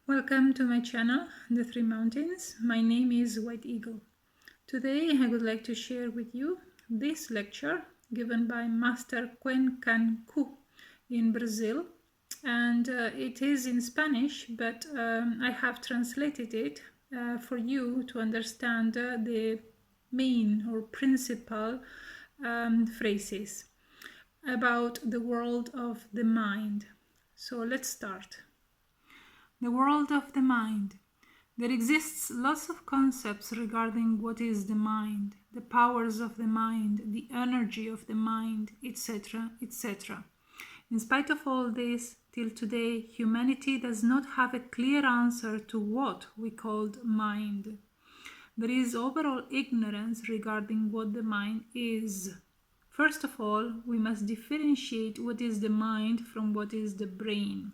Welcome to my channel, The Three Mountains. My name is White Eagle. Today I would like to share with you this lecture given by Master Ku in Brazil. And it is in Spanish, but I have translated it for you to understand the main or principal phrases about the world of the mind. So let's start. The world of the mind. There exists lots of concepts regarding what is the mind, the powers of the mind, the energy of the mind, etc., etc. In spite of all this, till today, humanity does not have a clear answer to what we called mind. There is overall ignorance regarding what the mind is. First of all, we must differentiate what is the mind from what is the brain.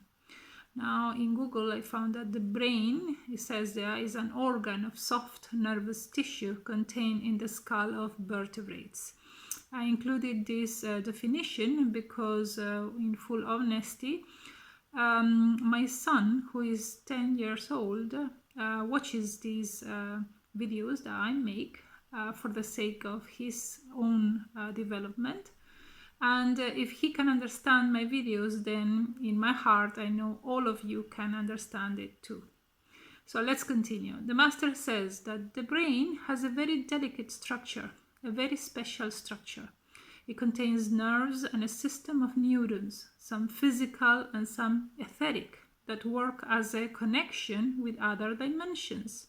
Now in Google I found that the brain, it says there, is an organ of soft nervous tissue contained in the skull of vertebrates. I included this definition because in full honesty, my son, who is 10 years old, watches these videos that I make for the sake of his own development. And if he can understand my videos, then in my heart I know all of you can understand it too. So let's continue. The master says that the brain has a very delicate structure, a very special structure. It contains nerves and a system of neurons, some physical and some etheric, that work as a connection with other dimensions.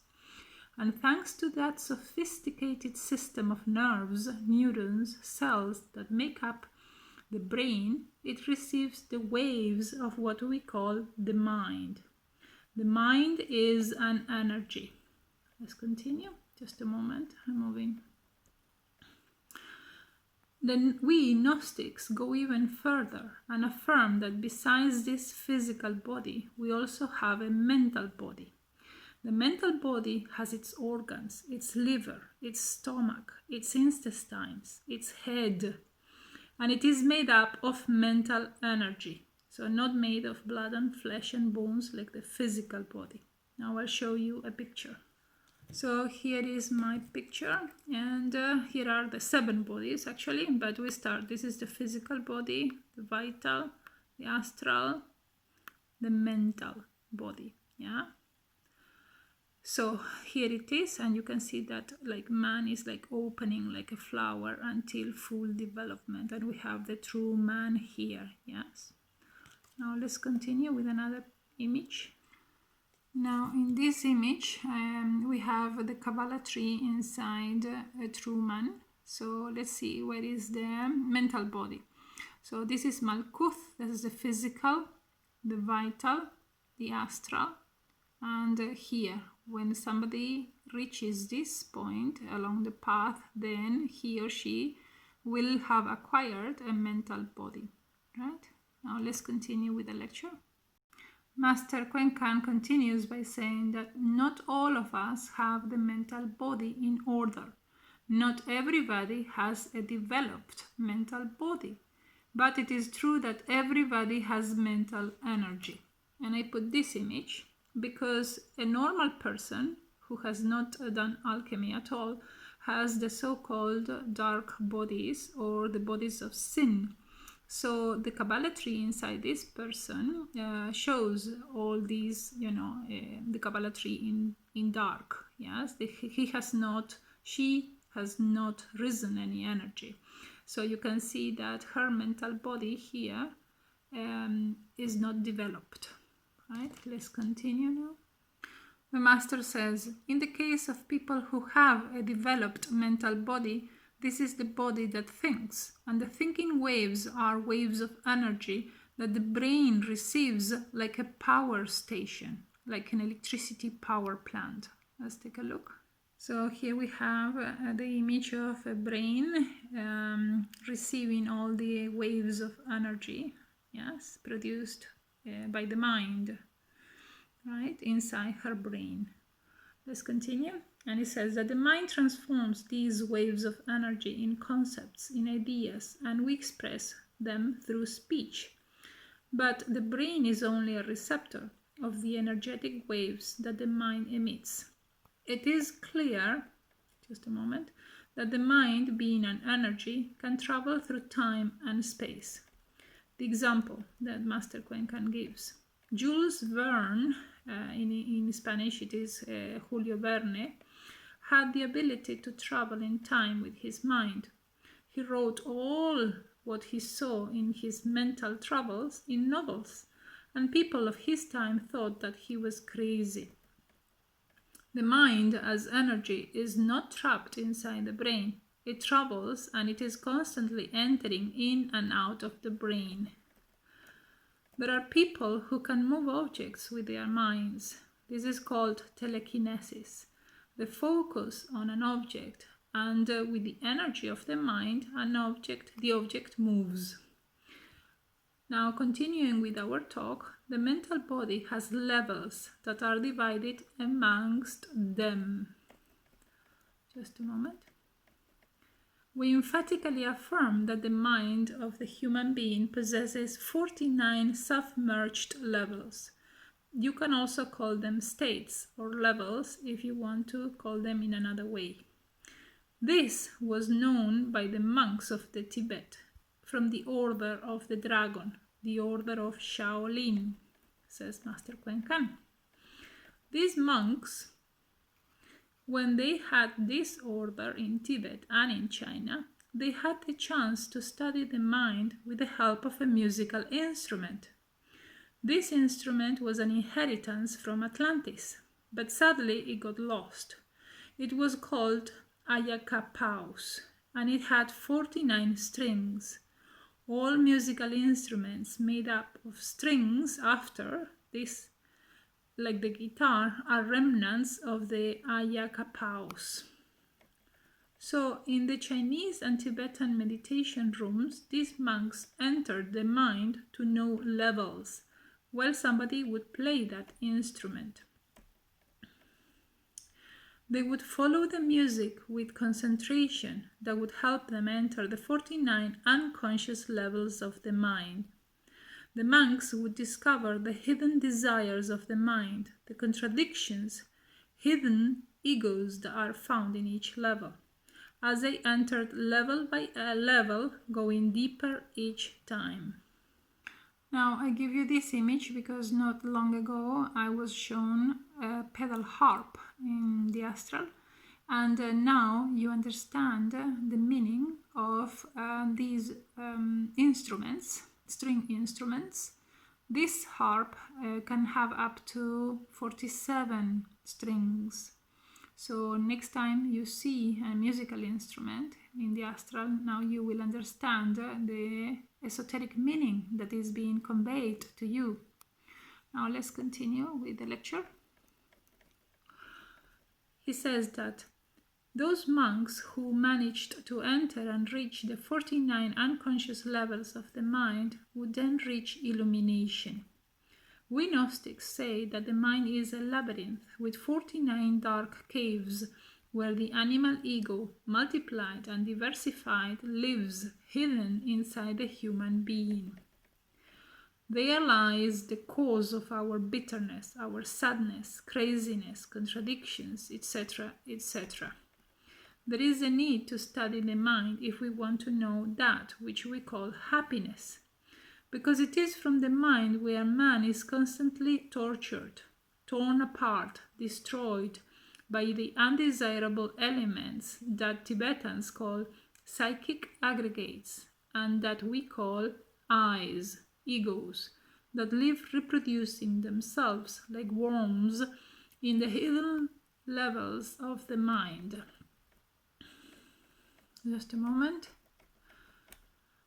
And thanks to that sophisticated system of nerves, neurons, cells that make up the brain, it receives the waves of what we call the mind. The mind is an energy. Let's continue. Just a moment. I'm moving. Then we Gnostics go even further and affirm that besides this physical body, we also have a mental body. The mental body has its organs, its liver, its stomach, its intestines, its head, and it is made up of mental energy, so not made of blood and flesh and bones like the physical body. Now I'll show you a picture. So here is my picture, and here are the 7 bodies actually, but we start. This is the physical body, the vital, the astral, the mental body. Yeah. So here it is, and you can see that like man is like opening like a flower until full development, and we have the true man here. Yes. Now let's continue with another image. Now in this image we have the Kabbalah tree inside a true man. So let's see, where is the mental body? So this is Malkuth, this is the physical, the vital, the astral, and here when somebody reaches this point along the path, then he or she will have acquired a mental body, right? Now let's continue with the lecture. Master Kwenkan continues by saying that not all of us have the mental body in order. Not everybody has a developed mental body, but it is true that everybody has mental energy. And I put this image because a normal person who has not done alchemy at all has the so-called dark bodies or the bodies of sin. So the Kabbalah tree inside this person shows all these, the Kabbalah tree in dark. Yes, she has not risen any energy. So you can see that her mental body here is not developed. Right, let's continue now. The master says, in the case of people who have a developed mental body, this is the body that thinks, and the thinking waves are waves of energy that the brain receives like a power station, like an electricity power plant. Let's take a look. So here we have the image of a brain receiving all the waves of energy, yes, produced by the mind, right, inside her brain. Let's continue. And it says that the mind transforms these waves of energy in concepts, in ideas, and we express them through speech. But the brain is only a receptor, of the energetic waves that the mind emits. It is clear, just a moment, that the mind, being an energy, can travel through time and space. The example that Master Cuencan gives. Jules Verne, in Spanish it is Julio Verne, had the ability to travel in time with his mind. He wrote all what he saw in his mental travels in novels, and people of his time thought that he was crazy. The mind as energy is not trapped inside the brain. It travels and it is constantly entering in and out of the brain. There are people who can move objects with their minds. This is called telekinesis. The focus on an object, and with the energy of the mind, the object moves. Now, continuing with our talk, the mental body has levels that are divided amongst them. Just a moment. We emphatically affirm that the mind of the human being possesses 49 submerged levels. You can also call them states or levels if you want to call them in another way. This was known by the monks of the Tibet from the Order of the Dragon, the Order of Shaolin, says Master Cuencan. These monks, when they had this order in Tibet and in China, they had the chance to study the mind with the help of a musical instrument. This instrument was an inheritance from Atlantis, but sadly it got lost. It was called Ayakapaus, and it had 49 strings. All musical instruments made up of strings after this, like the guitar, are remnants of the Ayakapaus. So in the Chinese and Tibetan meditation rooms, these monks entered the mind to know levels, while somebody would play that instrument. They would follow the music with concentration that would help them enter the 49 unconscious levels of the mind. The monks would discover the hidden desires of the mind, the contradictions, hidden egos that are found in each level, as they entered level by level, going deeper each time. Now I give you this image because not long ago I was shown a pedal harp in the astral, and now you understand the meaning of these instruments, string instruments. This harp can have up to 47 strings. So next time you see a musical instrument in the astral, now you will understand the esoteric meaning that is being conveyed to you. Now let's continue with the lecture. He says that those monks who managed to enter and reach the 49 unconscious levels of the mind would then reach illumination. We Gnostics say that the mind is a labyrinth with 49 dark caves where the animal ego, multiplied and diversified, lives hidden inside the human being. There lies the cause of our bitterness, our sadness, craziness, contradictions, etc., etc. There is a need to study the mind if we want to know that which we call happiness, because it is from the mind where man is constantly tortured, torn apart, destroyed by the undesirable elements that Tibetans call psychic aggregates and that we call eyes, egos, that live reproducing themselves like worms in the hidden levels of the mind. Just a moment.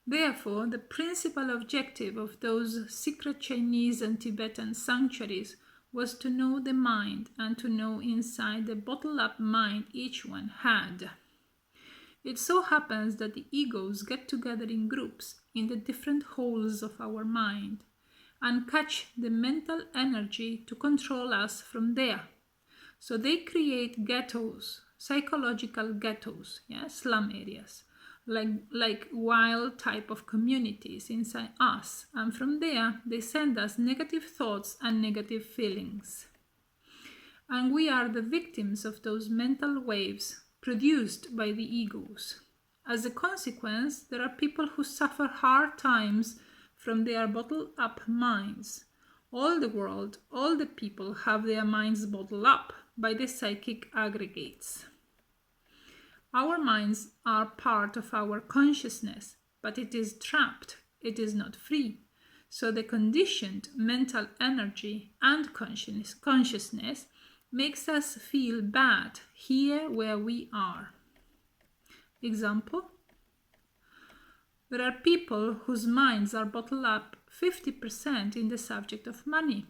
Therefore, the principal objective of those secret Chinese and Tibetan sanctuaries was to know the mind and to know inside the bottled-up mind each one had. It so happens that the egos get together in groups in the different holes of our mind and catch the mental energy to control us from there. So they create ghettos, psychological ghettos, slum areas, like wild type of communities inside us, and from there they send us negative thoughts and negative feelings. And we are the victims of those mental waves produced by the egos. As a consequence, there are people who suffer hard times from their bottled up minds. All the world, all the people have their minds bottled up by the psychic aggregates. Our minds are part of our consciousness, but it is trapped, it is not free. So the conditioned mental energy and consciousness makes us feel bad here where we are. Example: there are people whose minds are bottled up 50% in the subject of money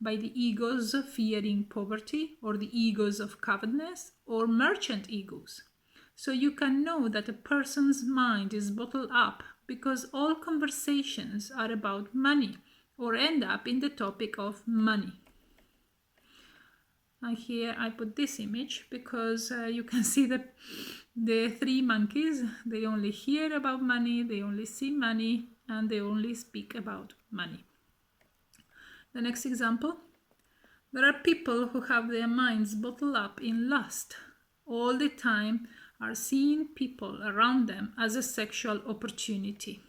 by the egos fearing poverty, or the egos of covetousness, or merchant egos. So you can know that a person's mind is bottled up because all conversations are about money or end up in the topic of money. And here I put this image because you can see the three monkeys. They only hear about money, they only see money, and they only speak about money. The next example: there are people who have their minds bottled up in lust. All the time are seeing people around them as a sexual opportunity.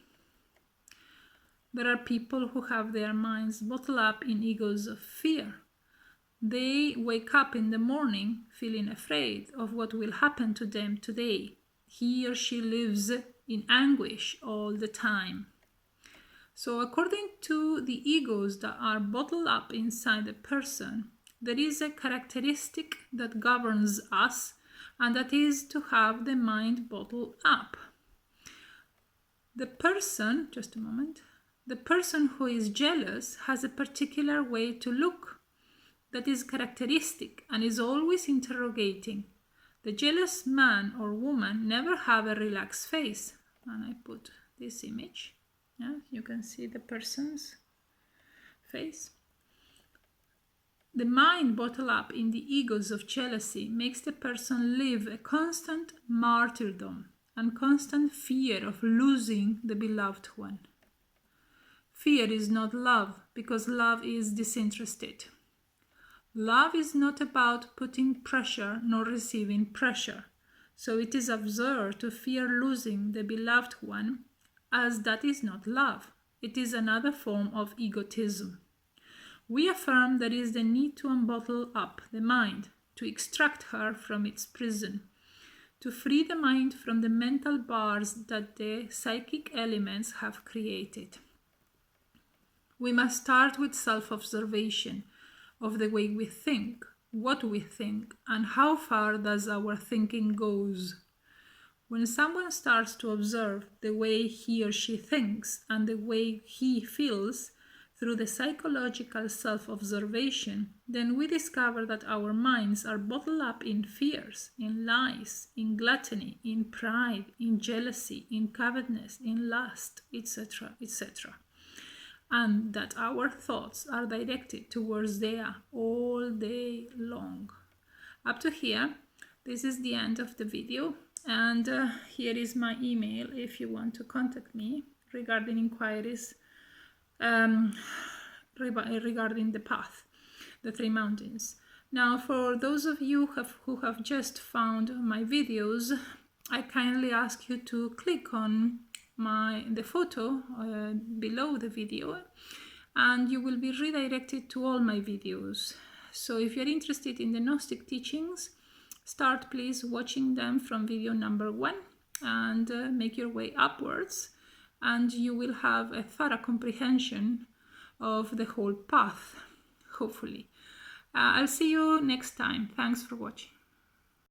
There are people who have their minds bottled up in egos of fear. They wake up in the morning feeling afraid of what will happen to them today. He or she lives in anguish all the time. So according to the egos that are bottled up inside a person, there is a characteristic that governs us, and that is to have the mind bottled up. The person, just a moment, the person who is jealous has a particular way to look that is characteristic and is always interrogating. The jealous man or woman never have a relaxed face. And I put this image. Yeah, you can see the person's face. The mind bottled up in the egos of jealousy makes the person live a constant martyrdom and constant fear of losing the beloved one. Fear is not love, because love is disinterested. Love is not about putting pressure nor receiving pressure, so it is absurd to fear losing the beloved one, as that is not love. It is another form of egotism. We affirm there is the need to unbottle up the mind, to extract her from its prison, to free the mind from the mental bars that the psychic elements have created. We must start with self-observation of the way we think, what we think, and how far does our thinking goes. When someone starts to observe the way he or she thinks and the way he feels through the psychological self-observation, then we discover that our minds are bottled up in fears, in lies, in gluttony, in pride, in jealousy, in covetousness, in lust, etc., etc. And that our thoughts are directed towards there all day long. Up to here, this is the end of the video, and here is my email if you want to contact me regarding inquiries regarding the path, the three mountains. Now, for those of you who have just found my videos, I kindly ask you to click on the photo below the video, and you will be redirected to all my videos. So if you're interested in the Gnostic teachings, start please watching them from video number 1 and make your way upwards, and you will have a thorough comprehension of the whole path, hopefully. I'll see you next time. Thanks for watching.